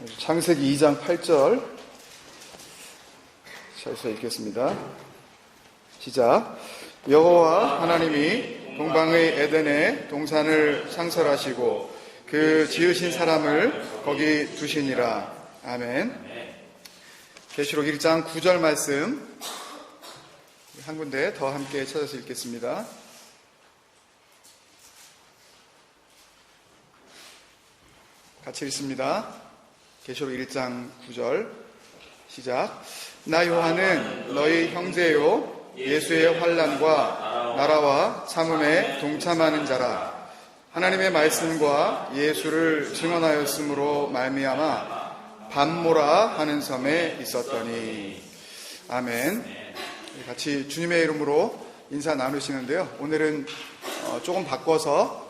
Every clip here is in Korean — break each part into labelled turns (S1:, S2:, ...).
S1: 창세기 2장 8절 잘 읽겠습니다. 시작. 여호와 하나님이 동방의 에덴에 동산을 상설하시고 그 지으신 사람을 거기 두시니라. 아멘. 계시록 1장 9절 말씀 한 군데 더 함께 찾아서 읽겠습니다. 같이 읽습니다. 계시록 1장 9절 시작. 나 요한은 너희 형제요 예수의 환난과 나라와 참음에 동참하는 자라. 하나님의 말씀과 예수를 증언하였으므로 말미암아 밤모라 하는 섬에 있었더니. 아멘. 같이 주님의 이름으로 인사 나누시는데요. 오늘은 조금 바꿔서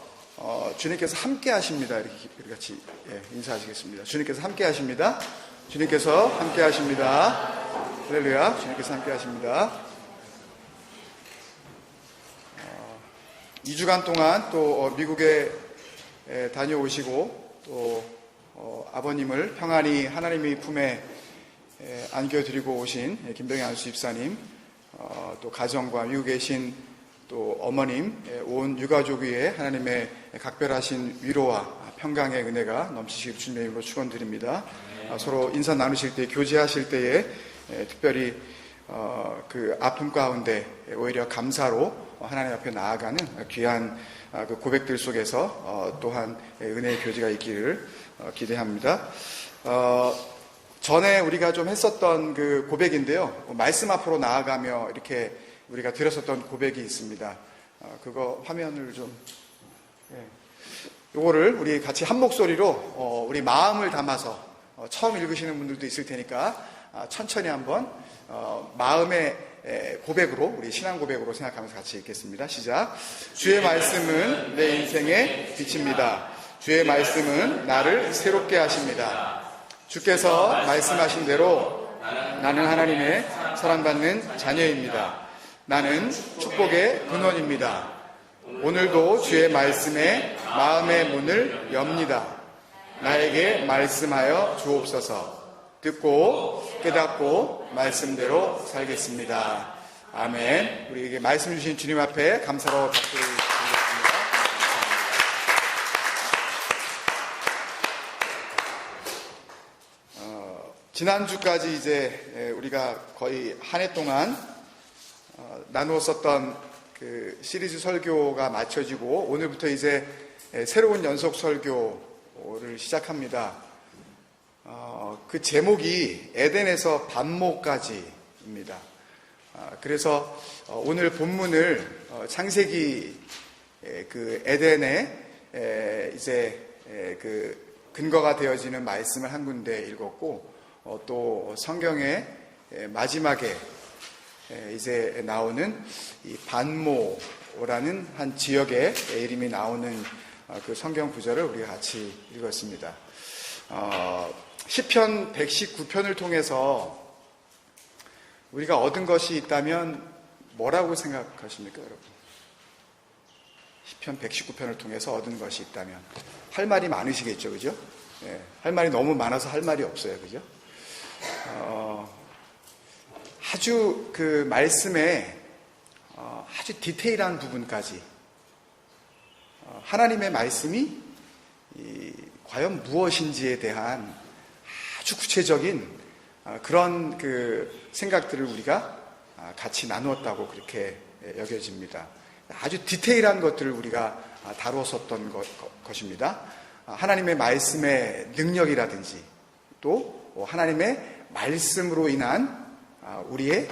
S1: 주님께서 함께 하십니다. 이렇게 같이 인사하시겠습니다. 주님께서 함께 하십니다. 주님께서 함께 하십니다. 할렐루야. 주님께서 함께 하십니다. 2주간 동안 또 미국에 다녀오시고 또 아버님을 평안히 하나님의 품에 안겨드리고 오신 김병희 안수 집사님, 또 가정과 미국에 계신 또 어머님, 온 유가족 위에 하나님의 각별하신 위로와 평강의 은혜가 넘치시길 주님의 이름으로 축원드립니다. 서로 인사 나누실 때, 교제하실 때에 특별히 그 아픔 가운데 오히려 감사로 하나님 앞에 나아가는 귀한 그 고백들 속에서 또한 은혜의 교제가 있기를 기대합니다. 전에 우리가 좀 했었던 그 고백인데요. 말씀 앞으로 나아가며 이렇게 우리가 드렸었던 고백이 있습니다. 그거 화면을 좀, 요거를 우리 같이 한 목소리로 우리 마음을 담아서 처음 읽으시는 분들도 있을 테니까 천천히 한번 마음의 고백으로, 우리 신앙 고백으로 생각하면서 같이 읽겠습니다. 시작. 주의 말씀은 내 인생의 빛입니다. 주의 말씀은 나를 새롭게 하십니다. 주께서 말씀하신 대로 나는 하나님의 사랑받는 자녀입니다. 나는 축복의 근원입니다. 오늘도 주의 말씀에 마음의 문을 엽니다. 나에게 말씀하여 주옵소서. 듣고 깨닫고 말씀대로 살겠습니다. 아멘. 우리에게 말씀 주신 주님 앞에 감사로 박수를 드리겠습니다. 지난주까지 이제 우리가 거의 한 해 동안 나누었었던 그 시리즈 설교가 마쳐지고 오늘부터 이제 새로운 연속 설교를 시작합니다. 그 제목이 에덴에서 밤모까지입니다. 그래서 오늘 본문을 창세기 그 에덴에 이제 그 근거가 되어지는 말씀을 한 군데 읽었고 또 성경의 마지막에 이제 나오는 이 반모라는 한 지역의 이름이 나오는 그 성경 구절을 우리가 같이 읽었습니다. 시편 119편을 통해서 우리가 얻은 것이 있다면 뭐라고 생각하십니까, 여러분? 시편 119편을 통해서 얻은 것이 있다면 할 말이 많으시겠죠, 그죠? 할 말이 너무 많아서 할 말이 없어요, 그죠? 아주 그 말씀에 아주 디테일한 부분까지 하나님의 말씀이 과연 무엇인지에 대한 아주 구체적인 그런 그 생각들을 우리가 같이 나누었다고 그렇게 여겨집니다. 아주 디테일한 것들을 우리가 다루었었던 것입니다. 하나님의 말씀의 능력이라든지 또 하나님의 말씀으로 인한 우리의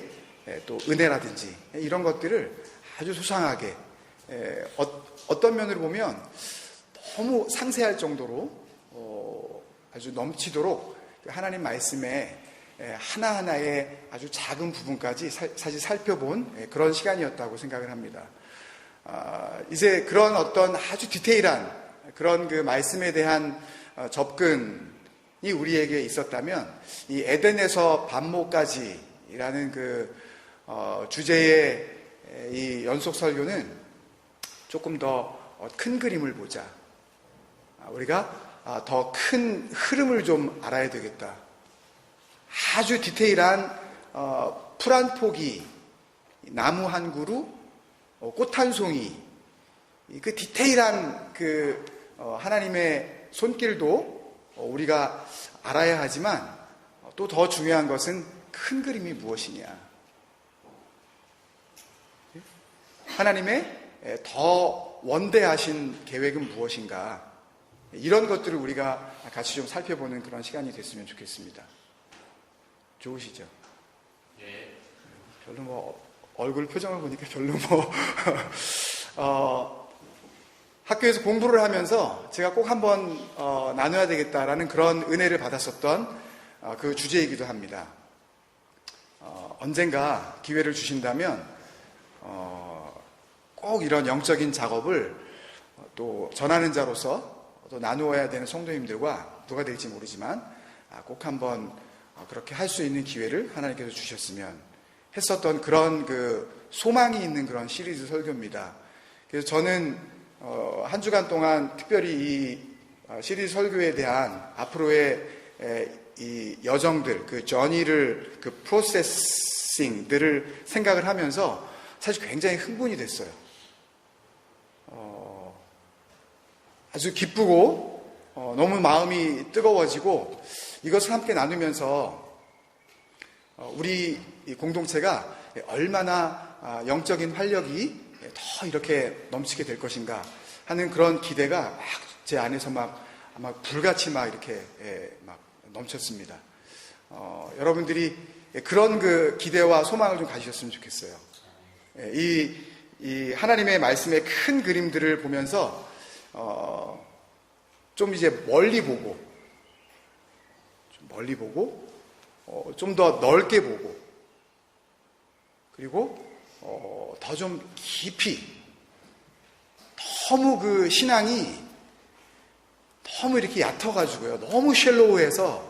S1: 또 은혜라든지 이런 것들을 아주 소상하게 어떤 면으로 보면 너무 상세할 정도로 아주 넘치도록 하나님 말씀의 하나하나의 아주 작은 부분까지 사실 살펴본 그런 시간이었다고 생각을 합니다. 이제 그런 어떤 아주 디테일한 그런 그 말씀에 대한 접근이 우리에게 있었다면 이 에덴에서 밤모까지라는 그 주제의 이 연속 설교는 조금 더 큰 그림을 보자. 우리가 더 큰 흐름을 좀 알아야 되겠다. 아주 디테일한 풀 한 포기, 나무 한 그루, 꽃 한 송이, 그 디테일한 그 하나님의 손길도 우리가 알아야 하지만 또 더 중요한 것은 큰 그림이 무엇이냐. 하나님의 더 원대하신 계획은 무엇인가. 이런 것들을 우리가 같이 좀 살펴보는 그런 시간이 됐으면 좋겠습니다. 좋으시죠? 예. 별로 뭐 얼굴 표정을 보니까 별로 학교에서 공부를 하면서 제가 꼭 한번 나눠야 되겠다라는 그런 은혜를 받았었던 그 주제이기도 합니다. 언젠가 기회를 주신다면 꼭 이런 영적인 작업을 또 전하는 자로서 또 나누어야 되는 성도님들과 누가 될지 모르지만 꼭 한번 그렇게 할 수 있는 기회를 하나님께서 주셨으면 했었던 그런 그 소망이 있는 그런 시리즈 설교입니다. 그래서 저는 한 주간 동안 특별히 이 시리즈 설교에 대한 앞으로의 이 여정들, 그 저니를, 그 프로세싱들을 생각을 하면서 사실 굉장히 흥분이 됐어요. 아주 기쁘고 너무 마음이 뜨거워지고 이것을 함께 나누면서 우리 공동체가 얼마나 영적인 활력이 더 이렇게 넘치게 될 것인가 하는 그런 기대가 막 제 안에서 아마 불같이 막 이렇게 막 넘쳤습니다. 여러분들이 그런 그 기대와 소망을 좀 가지셨으면 좋겠어요. 이 하나님의 말씀의 큰 그림들을 보면서 좀 이제 멀리 보고 좀 더 넓게 보고 그리고 더 좀 깊이 너무 그 신앙이 너무 이렇게 얕아가지고요. 너무 쉘로우해서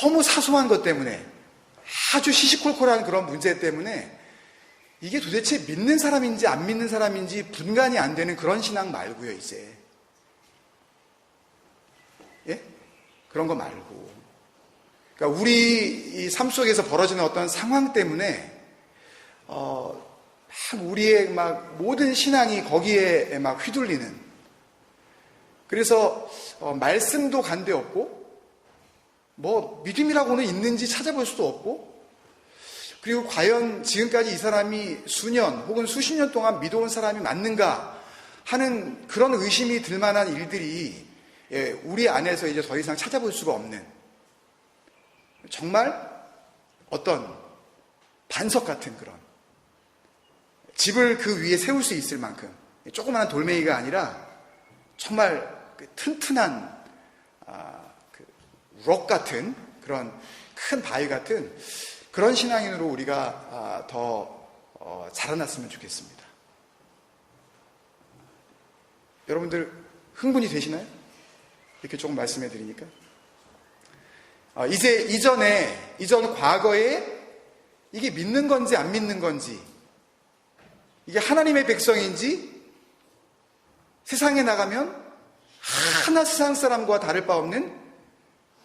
S1: 너무 사소한 것 때문에 아주 시시콜콜한 그런 문제 때문에 이게 도대체 믿는 사람인지 안 믿는 사람인지 분간이 안 되는 그런 신앙 말고요, 이제. 예? 그런 거 말고. 그러니까 우리 이 삶 속에서 벌어지는 어떤 상황 때문에 막 우리의 막 모든 신앙이 거기에 막 휘둘리는. 그래서 말씀도 간데 없고 뭐 믿음이라고는 있는지 찾아볼 수도 없고 그리고 과연 지금까지 이 사람이 수년 혹은 수십 년 동안 믿어온 사람이 맞는가 하는 그런 의심이 들 만한 일들이 우리 안에서 이제 더 이상 찾아볼 수가 없는 정말 어떤 반석 같은 그런 집을 그 위에 세울 수 있을 만큼 조그마한 돌멩이가 아니라 정말 튼튼한 록 같은 그런 큰 바위 같은 그런 신앙인으로 우리가 더 자라났으면 좋겠습니다. 여러분들 흥분이 되시나요? 이렇게 조금 말씀해 드리니까. 이제 이전 과거에 이게 믿는 건지 안 믿는 건지 이게 하나님의 백성인지 세상에 나가면 하나 세상 사람과 다를 바 없는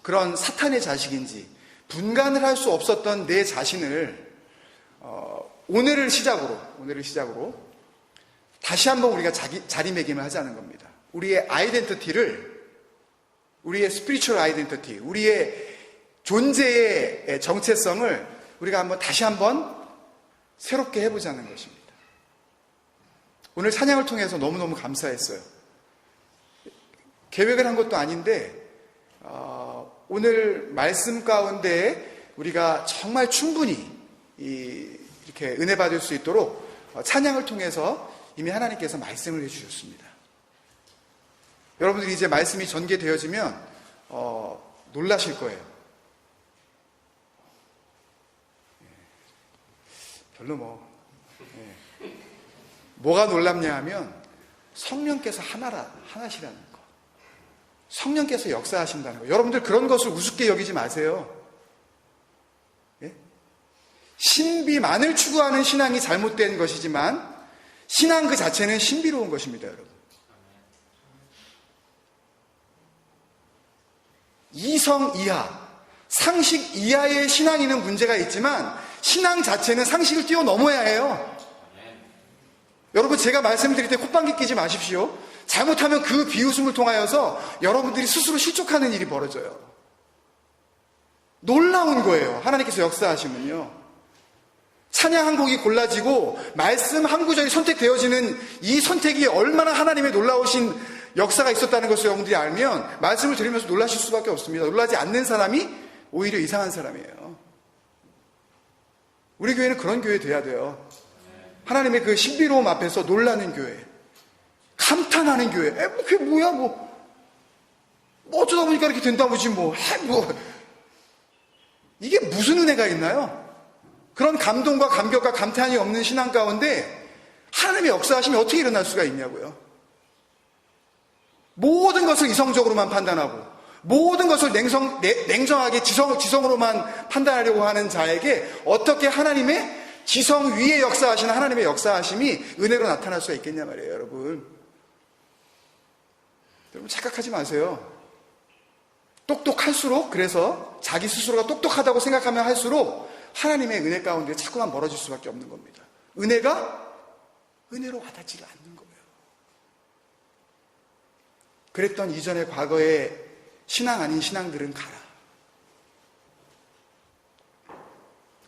S1: 그런 사탄의 자식인지 분간을 할 수 없었던 내 자신을 오늘을 시작으로 다시 한번 우리가 자리매김을 하자는 겁니다. 우리의 아이덴티티를 우리의 스피리추얼 아이덴티티, 우리의 존재의 정체성을 우리가 다시 한번 새롭게 해보자는 것입니다. 오늘 찬양을 통해서 너무너무 감사했어요. 계획을 한 것도 아닌데 오늘 말씀 가운데 우리가 정말 충분히 이렇게 은혜 받을 수 있도록 찬양을 통해서 이미 하나님께서 말씀을 해주셨습니다. 여러분들이 이제 말씀이 전개되어지면 놀라실 거예요. 별로 뭐가 놀랍냐 하면 성령께서 하나시라는 거. 성령께서 역사하신다는 거. 여러분들 그런 것을 우습게 여기지 마세요. 예? 신비만을 추구하는 신앙이 잘못된 것이지만 신앙 그 자체는 신비로운 것입니다, 여러분. 이성 이하, 상식 이하의 신앙에는 문제가 있지만 신앙 자체는 상식을 뛰어넘어야 해요. 여러분, 제가 말씀드릴 때 콧방귀 끼지 마십시오. 잘못하면 그 비웃음을 통하여서 여러분들이 스스로 실족하는 일이 벌어져요. 놀라운 거예요. 하나님께서 역사하시면요. 찬양 한 곡이 골라지고 말씀 한 구절이 선택되어지는 이 선택이 얼마나 하나님의 놀라우신 역사가 있었다는 것을 여러분들이 알면 말씀을 들으면서 놀라실 수밖에 없습니다. 놀라지 않는 사람이 오히려 이상한 사람이에요. 우리 교회는 그런 교회 돼야 돼요. 하나님의 그 신비로움 앞에서 놀라는 교회, 감탄하는 교회. 그게 뭐야, 어쩌다 보니까 이렇게 된다 보지 이게 무슨 은혜가 있나요? 그런 감동과 감격과 감탄이 없는 신앙 가운데 하나님의 역사하심이 어떻게 일어날 수가 있냐고요. 모든 것을 이성적으로만 판단하고 모든 것을 냉정하게 지성으로만 판단하려고 하는 자에게 어떻게 하나님의 지성 위에 역사하시는 하나님의 역사하심이 은혜로 나타날 수가 있겠냐 말이에요, 여러분. 여러분, 착각하지 마세요. 똑똑할수록, 그래서 자기 스스로가 똑똑하다고 생각하면 할수록 하나님의 은혜 가운데 자꾸만 멀어질 수밖에 없는 겁니다. 은혜가 은혜로 와닿지를 않는 거예요. 그랬던 이전의 과거의 신앙 아닌 신앙들은 가라.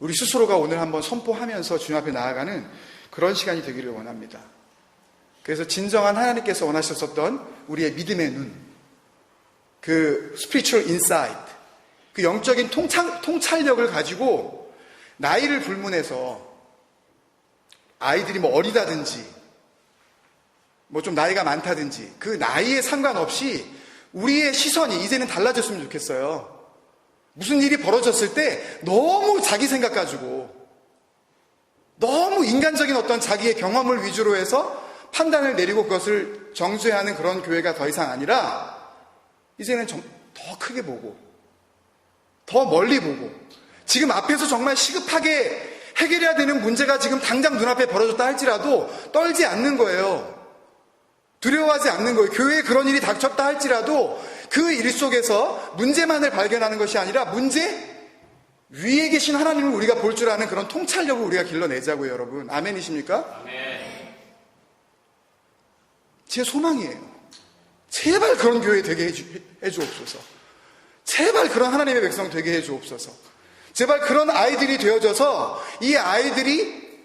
S1: 우리 스스로가 오늘 한번 선포하면서 주님 앞에 나아가는 그런 시간이 되기를 원합니다. 그래서 진정한 하나님께서 원하셨었던 우리의 믿음의 눈, 그 spiritual insight, 그 영적인 통찰력을 가지고 나이를 불문해서 아이들이 어리다든지 좀 나이가 많다든지 그 나이에 상관없이 우리의 시선이 이제는 달라졌으면 좋겠어요. 무슨 일이 벌어졌을 때 너무 자기 생각 가지고 너무 인간적인 어떤 자기의 경험을 위주로 해서 판단을 내리고 그것을 정죄하는 그런 교회가 더 이상 아니라 이제는 더 크게 보고 더 멀리 보고 지금 앞에서 정말 시급하게 해결해야 되는 문제가 지금 당장 눈앞에 벌어졌다 할지라도 떨지 않는 거예요. 두려워하지 않는 거예요. 교회에 그런 일이 닥쳤다 할지라도 그 일 속에서 문제만을 발견하는 것이 아니라 문제 위에 계신 하나님을 우리가 볼 줄 아는 그런 통찰력을 우리가 길러내자고요, 여러분. 아멘이십니까? 아멘. 제 소망이에요. 제발 그런 교회 되게 해주옵소서. 제발 그런 하나님의 백성 되게 해주옵소서. 제발 그런 아이들이 되어져서 이 아이들이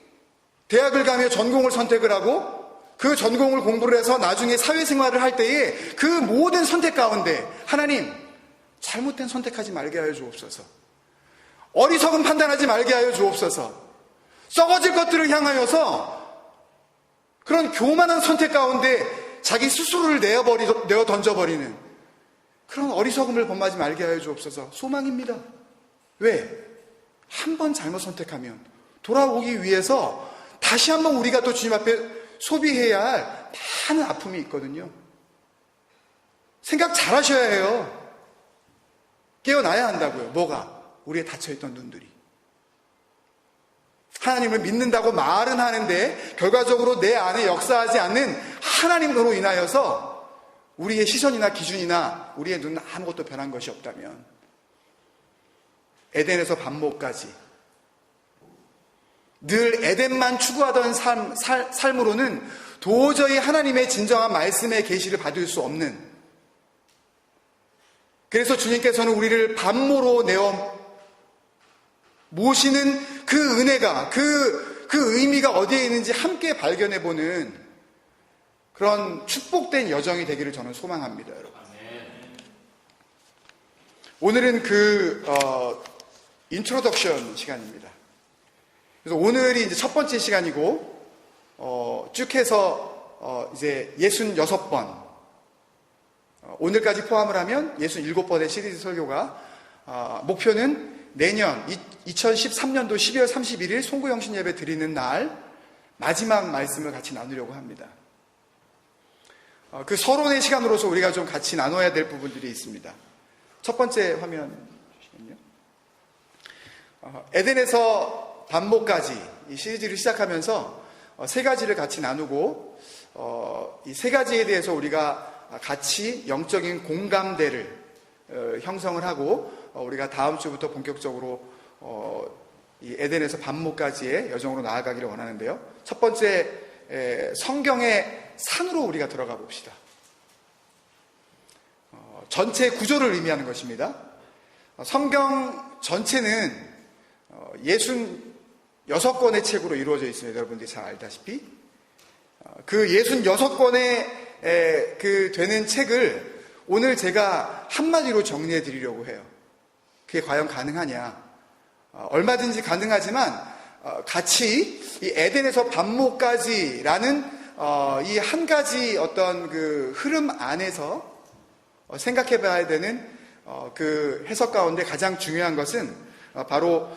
S1: 대학을 가며 전공을 선택을 하고 그 전공을 공부를 해서 나중에 사회생활을 할 때에 그 모든 선택 가운데 하나님 잘못된 선택하지 말게 하여 주옵소서. 어리석은 판단하지 말게 하여 주옵소서. 썩어질 것들을 향하여서 그런 교만한 선택 가운데 자기 스스로를 내어 던져버리는 그런 어리석음을 범하지 말게 하여 주옵소서. 소망입니다. 왜? 한 번 잘못 선택하면 돌아오기 위해서 다시 한번 우리가 또 주님 앞에 소비해야 할 많은 아픔이 있거든요. 생각 잘 하셔야 해요. 깨어나야 한다고요. 뭐가? 우리의 닫혀있던 눈들이. 하나님을 믿는다고 말은 하는데 결과적으로 내 안에 역사하지 않는 하나님으로 인하여서 우리의 시선이나 기준이나 우리의 눈은 아무것도 변한 것이 없다면 에덴에서 반모까지 늘 에덴만 추구하던 삶으로는 도저히 하나님의 진정한 말씀의 계시를 받을 수 없는, 그래서 주님께서는 우리를 반모로 내어 모시는 그 은혜가 그 의미가 어디에 있는지 함께 발견해보는 그런 축복된 여정이 되기를 저는 소망합니다, 여러분. 오늘은 인트로덕션 시간입니다. 그래서 오늘이 이제 첫 번째 시간이고, 쭉 해서, 이제 66번, 오늘까지 포함을 하면 67번의 시리즈 설교가, 목표는 내년 2013년도 12월 31일 송구영신 예배 드리는 날, 마지막 말씀을 같이 나누려고 합니다. 그 서론의 시간으로서 우리가 좀 같이 나눠야 될 부분들이 있습니다. 첫 번째 화면 주시면요. 에덴에서 반모까지 이 시리즈를 시작하면서 세 가지를 같이 나누고 이 세 가지에 대해서 우리가 같이 영적인 공감대를 형성을 하고 우리가 다음 주부터 본격적으로 이 에덴에서 반모까지의 여정으로 나아가기를 원하는데요. 첫 번째, 성경의 산으로 우리가 들어가 봅시다. 전체 구조를 의미하는 것입니다. 성경 전체는 66권의 책으로 이루어져 있습니다. 여러분들이 잘 알다시피. 그 66권의 되는 책을 오늘 제가 한마디로 정리해 드리려고 해요. 그게 과연 가능하냐? 얼마든지 가능하지만 같이 이 에덴에서 반모까지라는 이 한 가지 어떤 그 흐름 안에서 생각해 봐야 되는 그 해석 가운데 가장 중요한 것은 바로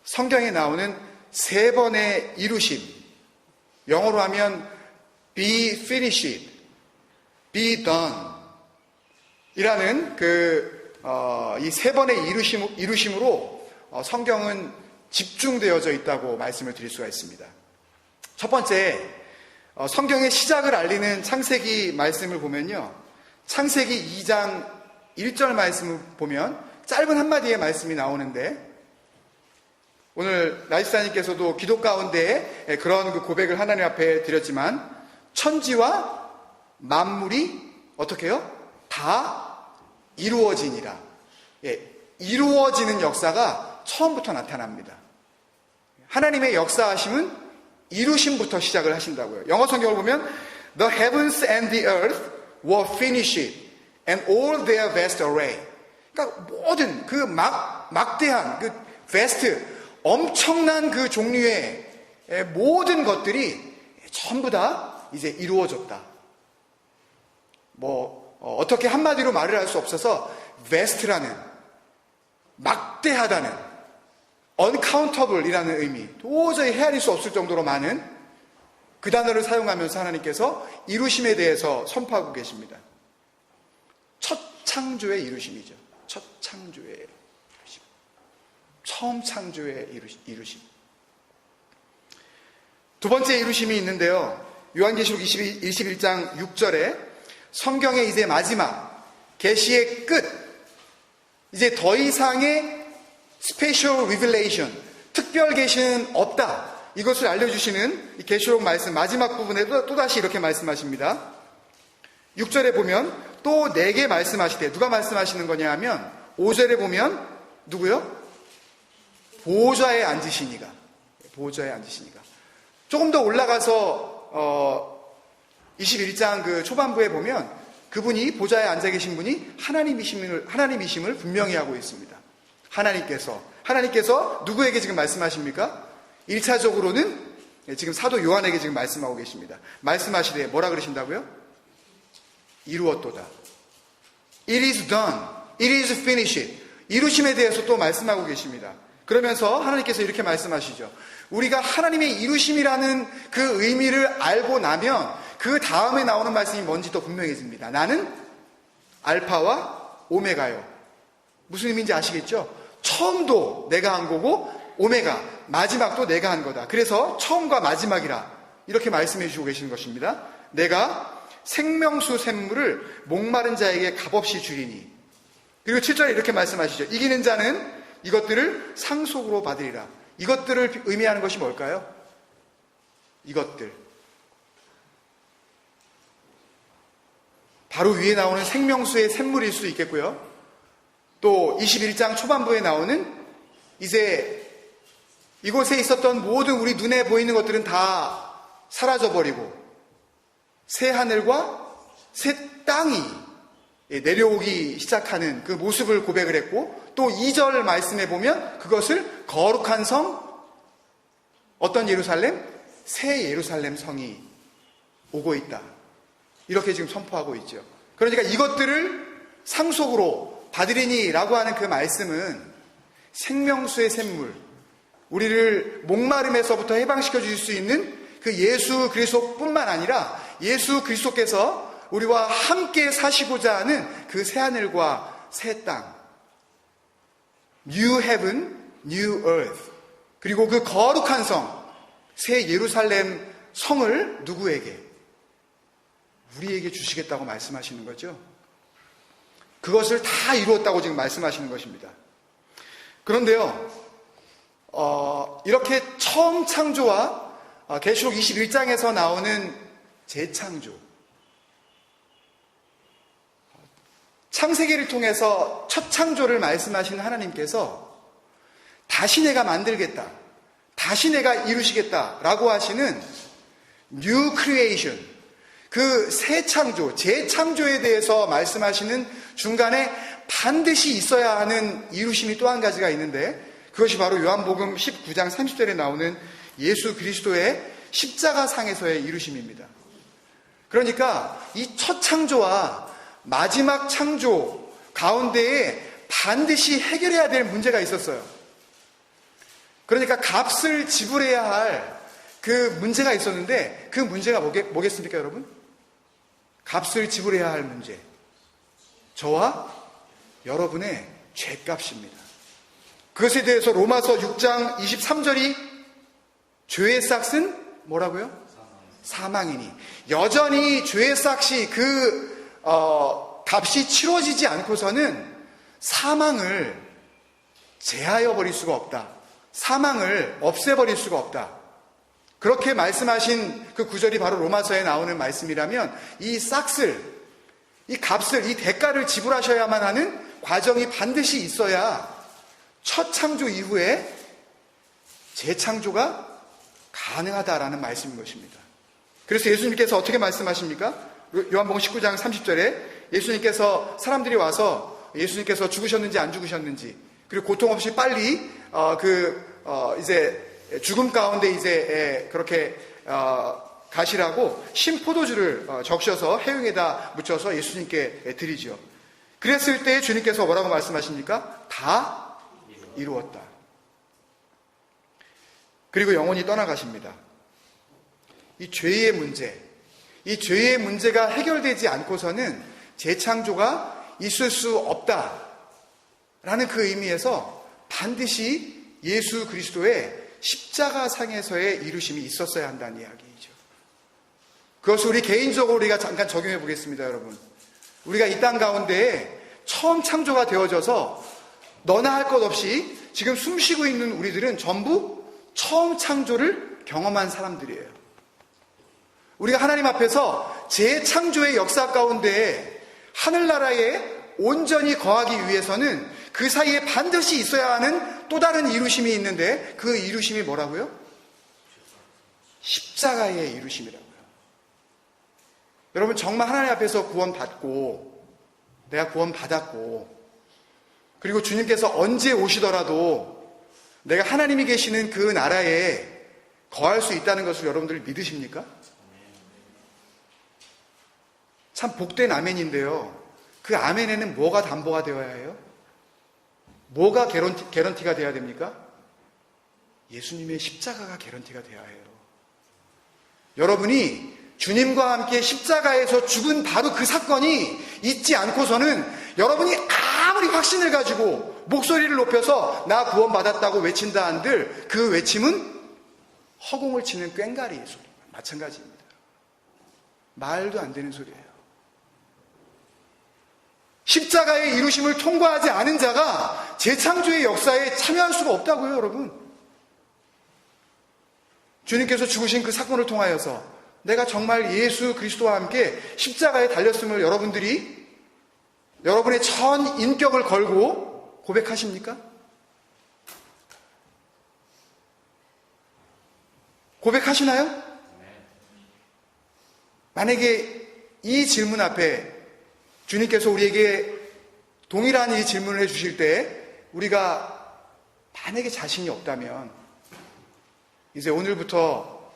S1: 성경에 나오는 세 번의 이루심, 영어로 하면 be finished, be done 이라는 이 세 번의 이루심으로 성경은 집중되어져 있다고 말씀을 드릴 수가 있습니다. 첫 번째, 성경의 시작을 알리는 창세기 말씀을 보면요. 창세기 2장 1절 말씀을 보면 짧은 한마디의 말씀이 나오는데 오늘 라이프사님께서도 기도 가운데 그런 그 고백을 하나님 앞에 드렸지만 천지와 만물이 어떻게 해요? 다 이루어지니라. 이루어지는 역사가 처음부터 나타납니다. 하나님의 역사하심은 이루심부터 시작을 하신다고요. 영어 성경을 보면 The heavens and the earth were finished and all their vast array. 그러니까 모든 그 막대한 그 vast 엄청난 그 종류의 모든 것들이 전부 다 이제 이루어졌다. 어떻게 한마디로 말을 할 수 없어서 vast라는 막대하다는 uncountable이라는 의미, 도저히 헤아릴 수 없을 정도로 많은 그 단어를 사용하면서 하나님께서 이루심에 대해서 선포하고 계십니다. 첫 창조의 이루심이죠. 첫 창조의 이루심. 처음 창조의 이루심. 두 번째 이루심이 있는데요. 요한계시록 21장 6절에 성경의 이제 마지막 계시의 끝, 이제 더 이상의 스페셜 리빌레이션, 특별 계시는 없다. 이것을 알려주시는 이 계시록 말씀 마지막 부분에 또다시 이렇게 말씀하십니다. 6절에 보면 또 내게 말씀하시되, 누가 말씀하시는 거냐 하면 5절에 보면 누구요? 보좌에 앉으시니가. 보좌에 앉으시니가. 조금 더 올라가서 21장 그 초반부에 보면 그분이 보좌에 앉아 계신 분이 하나님이심을 분명히 하고 있습니다. 하나님께서 누구에게 지금 말씀하십니까? 1차적으로는 지금 사도 요한에게 지금 말씀하고 계십니다. 말씀하시되 뭐라 그러신다고요? 이루었도다. It is done. It is finished. 이루심에 대해서 또 말씀하고 계십니다. 그러면서 하나님께서 이렇게 말씀하시죠. 우리가 하나님의 이루심이라는 그 의미를 알고 나면 그 다음에 나오는 말씀이 뭔지 또 분명해집니다. 나는 알파와 오메가요. 무슨 의미인지 아시겠죠? 처음도 내가 한 거고 오메가, 마지막도 내가 한 거다. 그래서 처음과 마지막이라 이렇게 말씀해 주시고 계시는 것입니다. 내가 생명수 샘물을 목마른 자에게 값없이 주리니. 그리고 7절에 이렇게 말씀하시죠. 이기는 자는 이것들을 상속으로 받으리라. 이것들을 의미하는 것이 뭘까요? 이것들. 바로 위에 나오는 생명수의 샘물일 수 있겠고요. 또 21장 초반부에 나오는 이제 이곳에 있었던 모든 우리 눈에 보이는 것들은 다 사라져버리고 새 하늘과 새 땅이 내려오기 시작하는 그 모습을 고백을 했고, 또 2절 말씀에 보면 그것을 거룩한 성, 어떤 예루살렘? 새 예루살렘 성이 오고 있다. 이렇게 지금 선포하고 있죠. 그러니까 이것들을 상속으로 받으리니 라고 하는 그 말씀은 생명수의 샘물, 우리를 목마름에서부터 해방시켜 주실 수 있는 그 예수 그리스도뿐만 아니라 예수 그리스도께서 우리와 함께 사시고자 하는 그 새하늘과 새 땅, New Heaven, New Earth, 그리고 그 거룩한 성, 새 예루살렘 성을 누구에게? 우리에게 주시겠다고 말씀하시는 거죠. 그것을 다 이루었다고 지금 말씀하시는 것입니다. 그런데요, 이렇게 처음 창조와 계시록 21장에서 나오는 재창조, 창세기를 통해서 첫 창조를 말씀하시는 하나님께서 다시 내가 만들겠다, 다시 내가 이루시겠다라고 하시는 New Creation, 그 새 창조, 재창조에 대해서 말씀하시는 중간에 반드시 있어야 하는 이루심이 또 한 가지가 있는데, 그것이 바로 요한복음 19장 30절에 나오는 예수 그리스도의 십자가 상에서의 이루심입니다. 그러니까 이 첫 창조와 마지막 창조 가운데에 반드시 해결해야 될 문제가 있었어요. 그러니까 값을 지불해야 할 그 문제가 있었는데, 그 문제가 뭐겠습니까, 여러분? 값을 지불해야 할 문제. 저와 여러분의 죄값입니다. 그것에 대해서 로마서 6장 23절이 죄의 싹은 뭐라고요? 사망이니. 여전히 죄의 싹이 값이 치러지지 않고서는 사망을 제하여 버릴 수가 없다. 사망을 없애버릴 수가 없다. 그렇게 말씀하신 그 구절이 바로 로마서에 나오는 말씀이라면, 이 싹을, 이 값을, 이 대가를 지불하셔야만 하는 과정이 반드시 있어야 첫 창조 이후에 재창조가 가능하다라는 말씀인 것입니다. 그래서 예수님께서 어떻게 말씀하십니까? 요한복음 19장 30절에 예수님께서, 사람들이 와서 예수님께서 죽으셨는지 안 죽으셨는지, 그리고 고통 없이 빨리 이제 죽음 가운데 이제 그렇게 가시라고 신포도주를 적셔서 해용에다 묻혀서 예수님께 드리죠. 그랬을 때 주님께서 뭐라고 말씀하십니까? 다 이루었다. 그리고 영원히 떠나가십니다. 이 죄의 문제, 이 죄의 문제가 해결되지 않고서는 재창조가 있을 수 없다라는 그 의미에서 반드시 예수 그리스도의 십자가 상에서의 이루심이 있었어야 한다는 이야기이죠. 그것을 우리 개인적으로 우리가 잠깐 적용해 보겠습니다, 여러분. 우리가 이 땅 가운데에 처음 창조가 되어져서 너나 할 것 없이 지금 숨쉬고 있는 우리들은 전부 처음 창조를 경험한 사람들이에요. 우리가 하나님 앞에서 재창조의 역사 가운데 하늘나라에 온전히 거하기 위해서는 그 사이에 반드시 있어야 하는 또 다른 이루심이 있는데, 그 이루심이 뭐라고요? 십자가의 이루심이라고요. 여러분, 정말 하나님 앞에서 구원받고, 내가 구원받았고, 그리고 주님께서 언제 오시더라도 내가 하나님이 계시는 그 나라에 거할 수 있다는 것을 여러분들 믿으십니까? 참 복된 아멘인데요, 그 아멘에는 뭐가 담보가 되어야 해요? 뭐가 개런티가 돼야 됩니까? 예수님의 십자가가 개런티가 돼야 해요. 여러분이 주님과 함께 십자가에서 죽은 바로 그 사건이 있지 않고서는 여러분이 아무리 확신을 가지고 목소리를 높여서 나 구원받았다고 외친다 한들 그 외침은 허공을 치는 꽹가리의 소리, 마찬가지입니다. 말도 안 되는 소리예요. 십자가의 이루심을 통과하지 않은 자가 재창조의 역사에 참여할 수가 없다고요, 여러분. 주님께서 죽으신 그 사건을 통하여서 내가 정말 예수 그리스도와 함께 십자가에 달렸음을 여러분들이 여러분의 전 인격을 걸고 고백하십니까? 고백하시나요? 만약에 이 질문 앞에 주님께서 우리에게 동일한 이 질문을 해주실 때 우리가 만약에 자신이 없다면 이제 오늘부터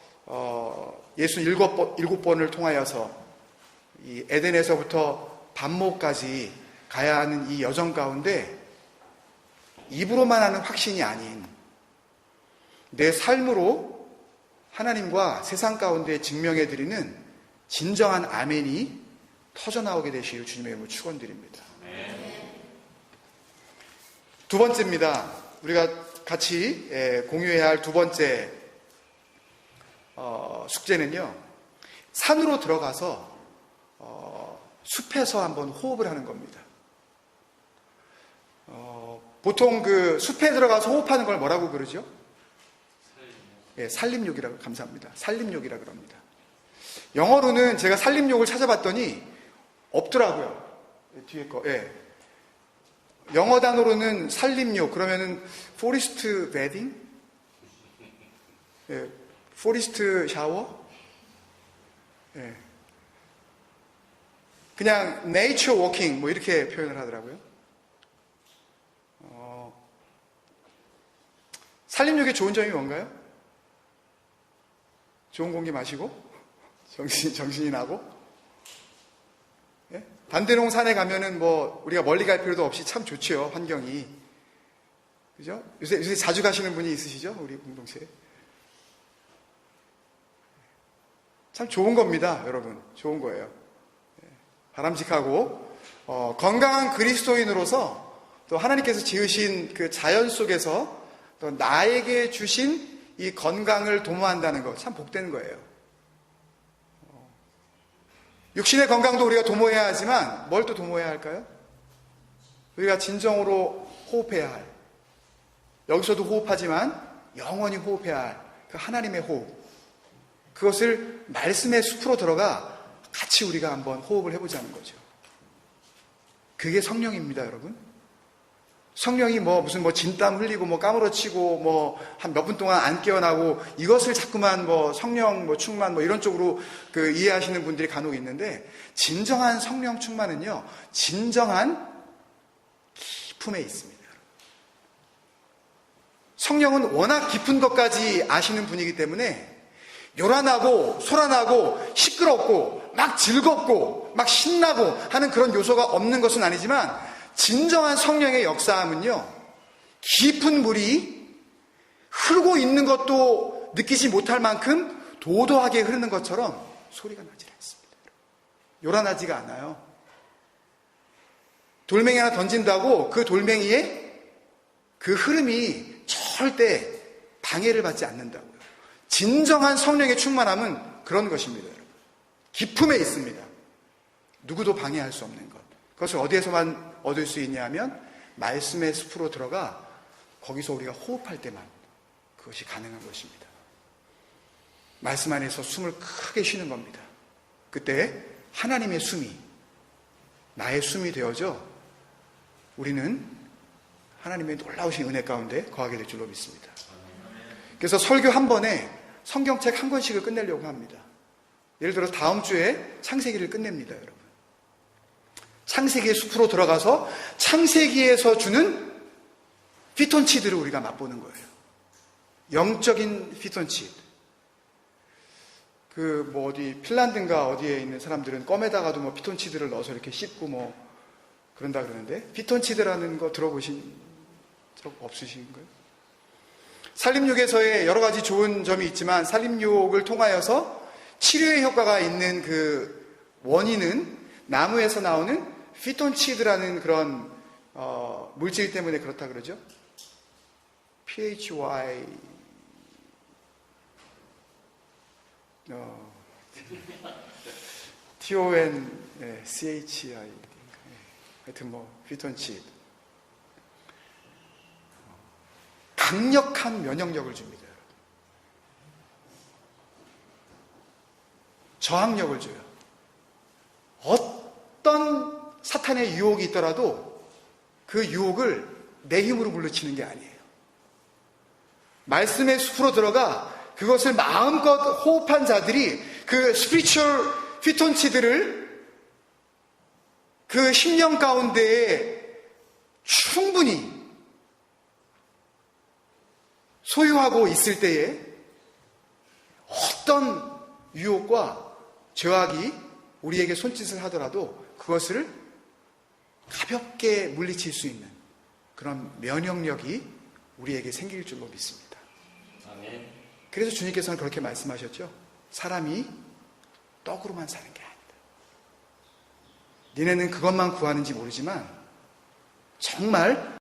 S1: 67번을 통하여서 이 에덴에서부터 반모까지 가야 하는 이 여정 가운데 입으로만 하는 확신이 아닌 내 삶으로 하나님과 세상 가운데 증명해드리는 진정한 아멘이 터져나오게 되시길 주님의 이름으로 축원드립니다. 두 번째입니다. 우리가 같이 공유해야 할 두 번째 숙제는요, 산으로 들어가서 숲에서 한번 호흡을 하는 겁니다. 보통 그 숲에 들어가서 호흡하는 걸 뭐라고 그러죠? 예, 산림욕이라고, 감사합니다. 산림욕이라고 그럽니다. 영어로는 제가 산림욕을 찾아봤더니 없더라고요. 뒤에 거. 예. 영어 단어로는 산림욕, 그러면은 포리스트 베딩? 예. 포리스트 샤워? 예. 그냥 네이처 워킹 뭐 이렇게 표현을 하더라고요. 산림욕의 좋은 점이 뭔가요? 좋은 공기 마시고 정신이 나고, 예? 반대농 산에 가면은 뭐 우리가 멀리 갈 필요도 없이 참 좋죠, 환경이. 그죠? 요새 자주 가시는 분이 있으시죠? 우리 공동체에. 참 좋은 겁니다, 여러분. 좋은 거예요. 바람직하고 건강한 그리스도인으로서 또 하나님께서 지으신 그 자연 속에서 또 나에게 주신 이 건강을 도모한다는 것 참 복된 거예요. 육신의 건강도 우리가 도모해야 하지만 뭘 또 도모해야 할까요? 우리가 진정으로 호흡해야 할, 여기서도 호흡하지만 영원히 호흡해야 할 그 하나님의 호흡, 그것을 말씀의 숲으로 들어가 같이 우리가 한번 호흡을 해보자는 거죠. 그게 성령입니다, 여러분. 성령이 무슨 진땀 흘리고 까무러치고 한 몇 분 동안 안 깨어나고 이것을 자꾸만 성령 충만 이런 쪽으로 이해하시는 분들이 간혹 있는데, 진정한 성령 충만은요, 진정한 기쁨에 있습니다. 성령은 워낙 깊은 것까지 아시는 분이기 때문에 요란하고 소란하고 시끄럽고 막 즐겁고 막 신나고 하는 그런 요소가 없는 것은 아니지만, 진정한 성령의 역사함은요, 깊은 물이 흐르고 있는 것도 느끼지 못할 만큼 도도하게 흐르는 것처럼 소리가 나질 않습니다. 요란하지가 않아요. 돌멩이 하나 던진다고 그 돌멩이의 그 흐름이 절대 방해를 받지 않는다고요. 진정한 성령의 충만함은 그런 것입니다, 여러분. 기품에 있습니다. 누구도 방해할 수 없는 것. 그것을 어디에서만 얻을 수 있냐 하면 말씀의 숲으로 들어가 거기서 우리가 호흡할 때만 그것이 가능한 것입니다. 말씀 안에서 숨을 크게 쉬는 겁니다. 그때 하나님의 숨이 나의 숨이 되어져 우리는 하나님의 놀라우신 은혜 가운데 거하게 될 줄로 믿습니다. 그래서 설교 한 번에 성경책 한 권씩을 끝내려고 합니다. 예를 들어 다음 주에 창세기를 끝냅니다, 여러분. 창세기의 숲으로 들어가서 창세기에서 주는 피톤치드를 우리가 맛보는 거예요. 영적인 피톤치드. 어디 핀란드인가 어디에 있는 사람들은 껌에다가도 피톤치드를 넣어서 이렇게 씹고 그런다 그러는데, 피톤치드라는 거 들어보신 적 없으신가요? 산림욕에서의 여러 가지 좋은 점이 있지만, 산림욕을 통하여서 치료의 효과가 있는 그 원인은 나무에서 나오는 피톤치드라는 그런 물질 때문에 그렇다 그러죠. PHY TON CHI 하여튼 피톤치드. 강력한 면역력을 줍니다. 저항력을 줘요. 어떤 사탄의 유혹이 있더라도 그 유혹을 내 힘으로 물리치는 게 아니에요. 말씀의 숲으로 들어가 그것을 마음껏 호흡한 자들이 그 스피리추얼 피톤치드를 그 심령 가운데에 충분히 소유하고 있을 때에 어떤 유혹과 죄악이 우리에게 손짓을 하더라도 그것을 가볍게 물리칠 수 있는 그런 면역력이 우리에게 생길 줄로 믿습니다. 아멘. 그래서 주님께서는 그렇게 말씀하셨죠. 사람이 떡으로만 사는 게 아니다. 니네는 그것만 구하는지 모르지만 정말